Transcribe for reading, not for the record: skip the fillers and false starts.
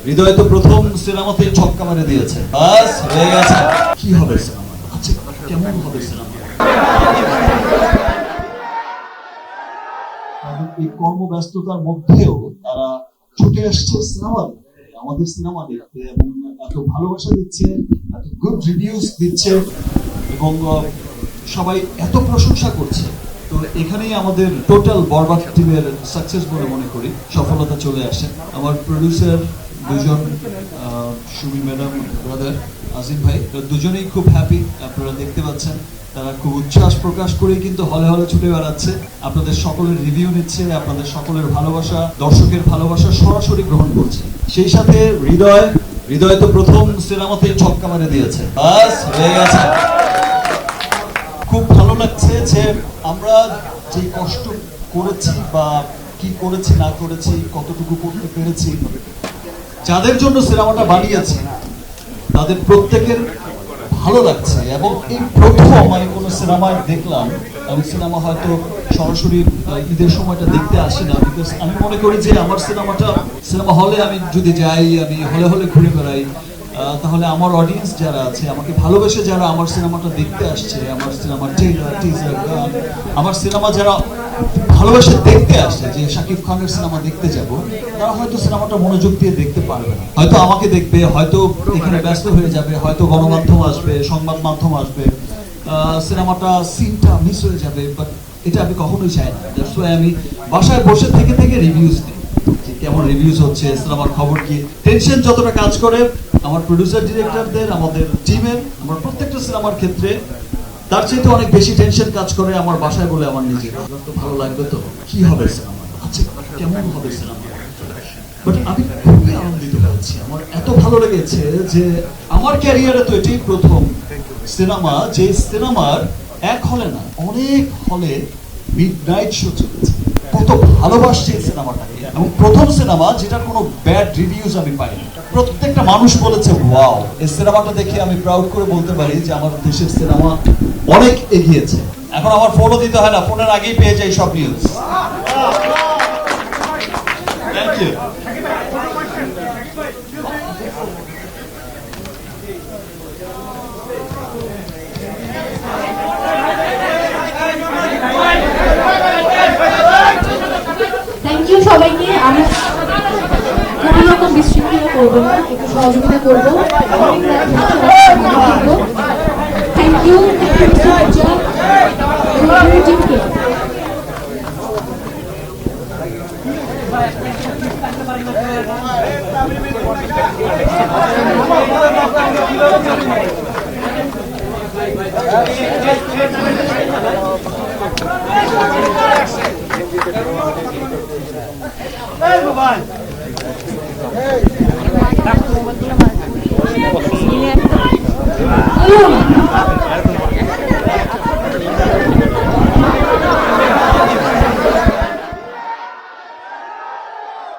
হৃদয় তো প্রথম সিনেমাতে ছক্কা মেরে দিয়েছে, বাস হয়ে গেছে। কি হবে সিনেমা, আচ্ছা কেমন হবে সিনেমা? এই কর্মব্যস্ততার মধ্যেও তারা ছুটে আসছে সিনেমা দেখতে, আমাদের সিনেমা দেখতে, এবং এত ভালোবাসা দিচ্ছে, এত গুড রিভিউজ দিচ্ছে, এবং সবাই এত প্রশংসা করছে। তো এখানেই আমাদের টোটাল বরবাদ টিমের সাকসেস বলে মনে করি, সফলতা চলে আসে। আমার প্রডিউসার দুজন, সুমি ম্যাডাম, ব্রাদার আজিম ভাই, দুজনেই খুব হ্যাপি। আপনারা দেখতে পাচ্ছেন তারা খুব উচ্ছ্বাস প্রকাশ করে কিন্তু হলে হলে ছুটে বেড়াচ্ছে, আপনাদের সকলের রিভিউ নিচ্ছে, আপনাদের সকলের ভালোবাসা, দর্শকের ভালোবাসা সরাসরি গ্রহণ করছে। সেই সাথে হৃদয় তো প্রথম সিনেমাতেই ছক্কা মেরে দিয়েছে, বাস হয়ে গেছে। খুব ভালো লাগছে যে আমরা যে কষ্ট করেছি বা কি করেছি না করেছি, কতটুকু করতে পেরেছি, যাদের জন্য সিনেমাটা বানিয়েছি তাদের প্রত্যেকের ভালো লাগছে। এবং এই প্রথম আমি কোনো সিনেমায় দেখলাম, আমি সিনেমা হয়তো সরাসরি ঈদের সময়টা দেখতে আসি না, বিকজ আমি মনে করি যে আমার সিনেমা হলে আমি যদি যাই, আমি হলে হলে ঘুরে বেড়াই, তাহলে আমার অডিয়েন্স যারা আছে, আমাকে ভালোবেসে যারা আমার সিনেমাটা দেখতে আসছে, আমার সিনেমার ট্রেলার, টিজার, গান, আমার সিনেমা যারা ভালোবেসে দেখতে আসছে, যে শাকিব খানের সিনেমা দেখতে যাব, তারা হয়তো সিনেমাটা মনোযোগ দিয়ে দেখতে পারবে না, হয়তো আমাকে দেখবে, হয়তো এখানে ব্যস্ত হয়ে যাবে, হয়তো গণমাধ্যম আসবে, সংবাদ মাধ্যম আসবে, সিনেমাটা সিনটা মিস হয়ে যাবে। বাট এটা আমি কখনোই চাই না। দ্যাটস ওয়াই আমি বাসায় বসে থেকে রিভিউজ দিই, কেমন রিভিউজ হচ্ছে, সিনেমার খবর কি। টেনশন যতটা কাজ করে আমার প্রডিউসার ডিরেক্টরদের, আমাদের টিমের, আমার প্রত্যেকটা সিনেমার ক্ষেত্রে, তার চাইতে অনেক বেশি টেনশন কাজ করে আমার বাসায় বলে আমার নিজের। তো ভালো লাগবে তো, কি হবে সিনেমা, আচ্ছা কেমন হবে সিনেমা। বাট আমি খুবই আনন্দিত হচ্ছি, আমার এত ভালো লেগেছে যে আমার ক্যারিয়ারে তো এটাই প্রথম সিনেমা যে সিনেমার এক হলে না, অনেক হলে মিডনাইট শো চলেছে। কত ভালোবাসছে এই সিনেমাটাকে, এবং প্রথম সিনেমা যেটার কোনো ব্যাড রিভিউজ আমি পাইনি। প্রত্যেকটা মানুষ বলেছে ওয়াও। এই সিনেমাটা দেখে আমি প্রাউড করে বলতে পারি যে আমার দেশের সিনেমা অনেক এগিয়েছে। এখন আমার ফোনও দিতে হয় না, ফোনের আগেই পেয়ে যাই সব news. Thank you. Thank you সবাইকে। আমি কোনো রকম বিশৃঙ্খলা করবো না, একটু সহযোগিতা করবো। থ্যাংক ইউ টিমকে। Hey,